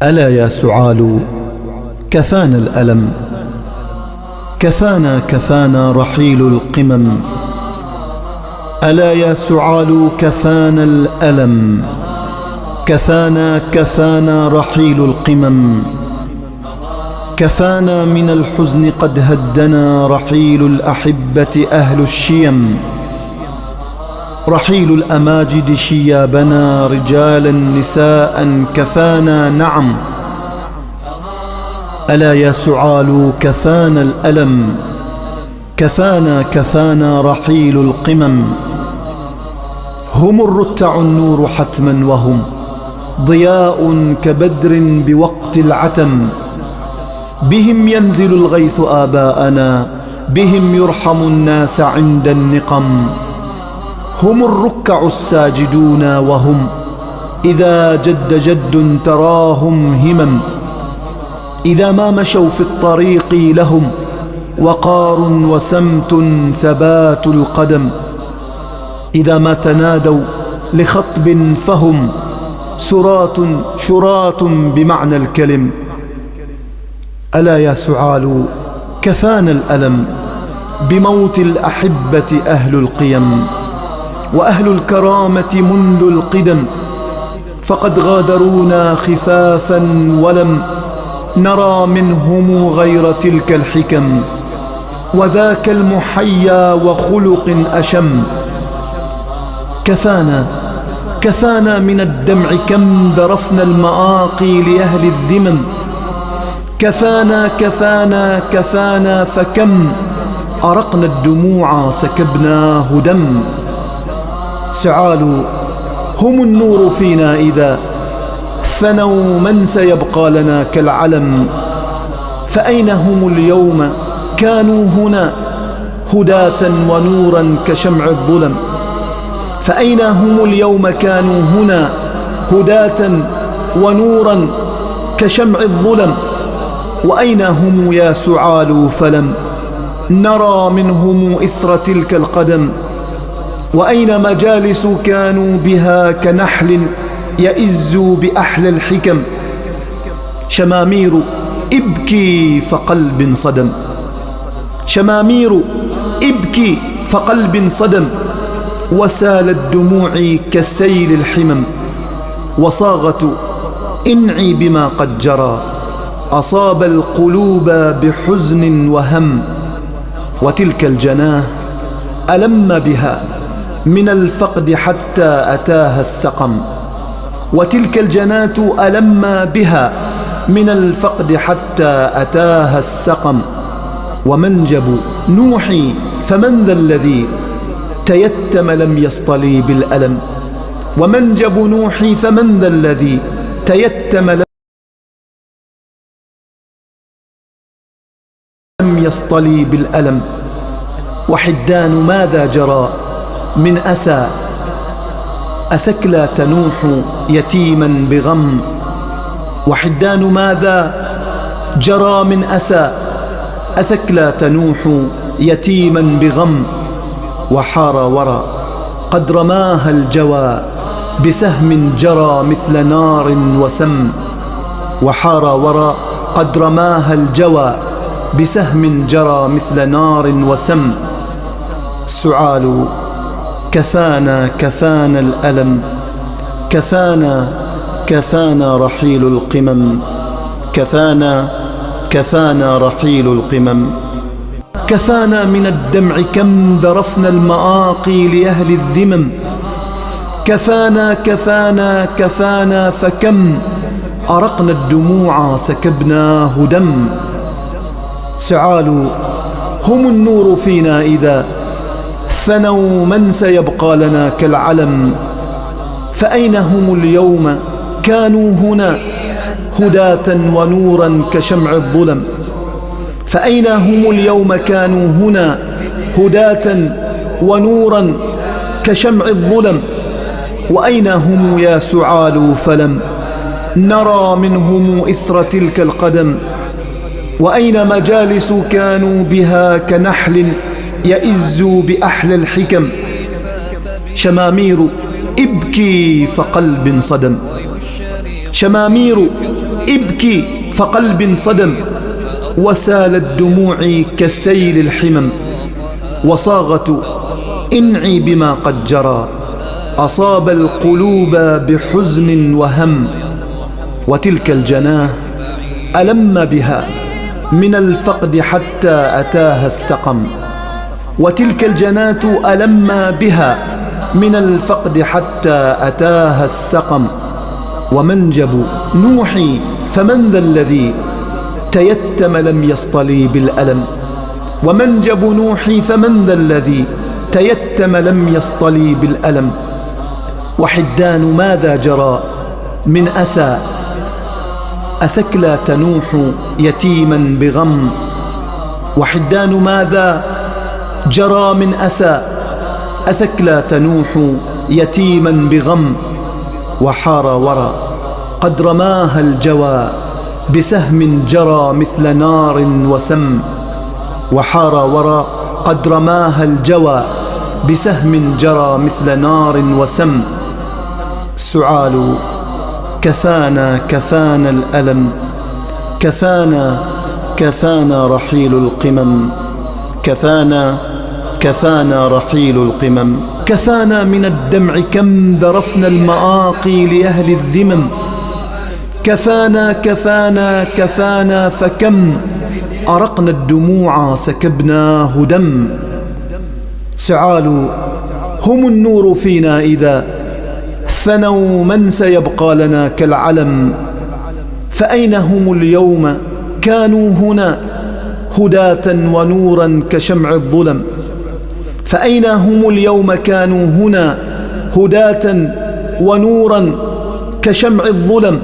ألا يا سعال كفانا الألم، كفانا رحيل القمم. ألا يا سعال كفانا الألم، كفانا رحيل القمم. كفانا من الحزن قد هدنا رحيل الأحبة أهل الشيم، رحيل الأماجد شيابنا رجالا نساء كفانا نعم. ألا يا سعال كفانا الألم، كفانا رحيل القمم. هم الرتع النور حتما وهم ضياء كبدر بوقت العتم. بهم ينزل الغيث آباءنا، بهم يرحم الناس عند النقم. هم الركع الساجدون وهم إذا جد تراهم همم. إذا ما مشوا في الطريق لهم وقار وسمت ثبات القدم. إذا ما تنادوا لخطب فهم شراة بمعنى الكلم. ألا يا سعال كفانا الألم بموت الأحبة أهل القيم، وأهل الكرامة منذ القدم. فقد غادرونا خفافا ولم نرى منهم غير تلك الحكم، وذاك المحيا وخلق أشم. كفانا من الدمع كم ذرفنا المآقي لأهل الذمم. كفانا فكم أرقنا الدموع سكبناه دم. سعال هم النور فينا إذا فنوا، من سيبقى لنا كالعلم. فأين هم اليوم كانوا هنا هداة ونورا كشمع الظلم. فأين هم اليوم كانوا هنا هداة ونورا كشمع الظلم. وأين هم يا سعال فلم نرى منهم إثر تلك القدم. وأين مجالس كانوا بها كنحل يئز بأحلى الحكم. شمامير ابكي فقلب صدم، شمامير ابكي فقلب صدم. وسال الدموع كسيل الحمم، وصاغة انعي بما قد جرى أصاب القلوب بحزن وهم. وتلك الجناه ألم بها من الفقد حتى أتاها السقم. وتلك الجنات ألم بها من الفقد حتى أتاها السقم. ومنجب نوحي فمن ذا الذي تيتم لم يصطلي بالألم. ومنجب نوحي فمن ذا الذي تيتم لم يصطلي بالألم. وحدان ماذا جرى من أسى أثكلى تنوح يتيما بغم. وحدان ماذا جرى من أسى أثكلى تنوح يتيما بغم. وحار ورى قد رماها الجوى بسهم جرى مثل نار وسم. وحار ورى قد رماها الجوى بسهم جرى مثل نار وسم. سعال كفانا الألم، كفانا رحيل القمم. كفانا رحيل القمم. كفانا من الدمع كم ذرفنا المآقي لأهل الذمم. كفانا فكم أرقنا الدموع سكبناه دم. سعال هم النور فينا إذا فنوا، من سيبقى لنا كالعلم. فأين هم اليوم كانوا هنا هداة ونورا كشمع الظلم. فأين هم اليوم كانوا هنا هداة ونورا كشمع الظلم. وأين هم يا سعال فلم نرى منهم إثر تلك القدم. وأين مجالس كانوا بها كنحل يئز بأحلى الحكم. شمامير ابكي فقلب صدم، شمامير ابكي فقلب صدم، وسالت دموعي كسيل الحمم، وصاغة انعي بما قد جرى أصاب القلوب بحزن وهم، وتلك الجناه ألم بها من الفقد حتى أتاها السقم، وتلك الجناه ألم بها من الفقد حتى أتاها السقم، ومنجب نوحي فمن ذا الذي تيتم لم يصطلي بالألم، ومنجب نوحي فمن ذا الذي تيتم لم يصطلي بالألم، وحدان ماذا جرى من أسى أثكلى تنوح يتيما بغم، وحدان ماذا جرى من أسى أثكلى تنوح يتيما بغم، وحار ورى قد رماها الجوى بسهم جرى مثل نار وسم، وحار ورى قد رماها الجوى بسهم جرى مثل نار وسم، سعال كفانا الألم، كفانا رحيل القمم، كفانا رحيل القمم، كفانا من الدمع كم ذرفنا المآقي لأهل الذمم، كفانا فكم أرقنا الدموع سكبناه دم، سعال هم النور فينا إذا فنوا من سيبقى لنا كالعلم، فأين هم اليوم كانوا هنا هداة ونورا كشمع الظلم، فأين هم اليوم كانوا هنا هداة ونورا كشمع الظلم،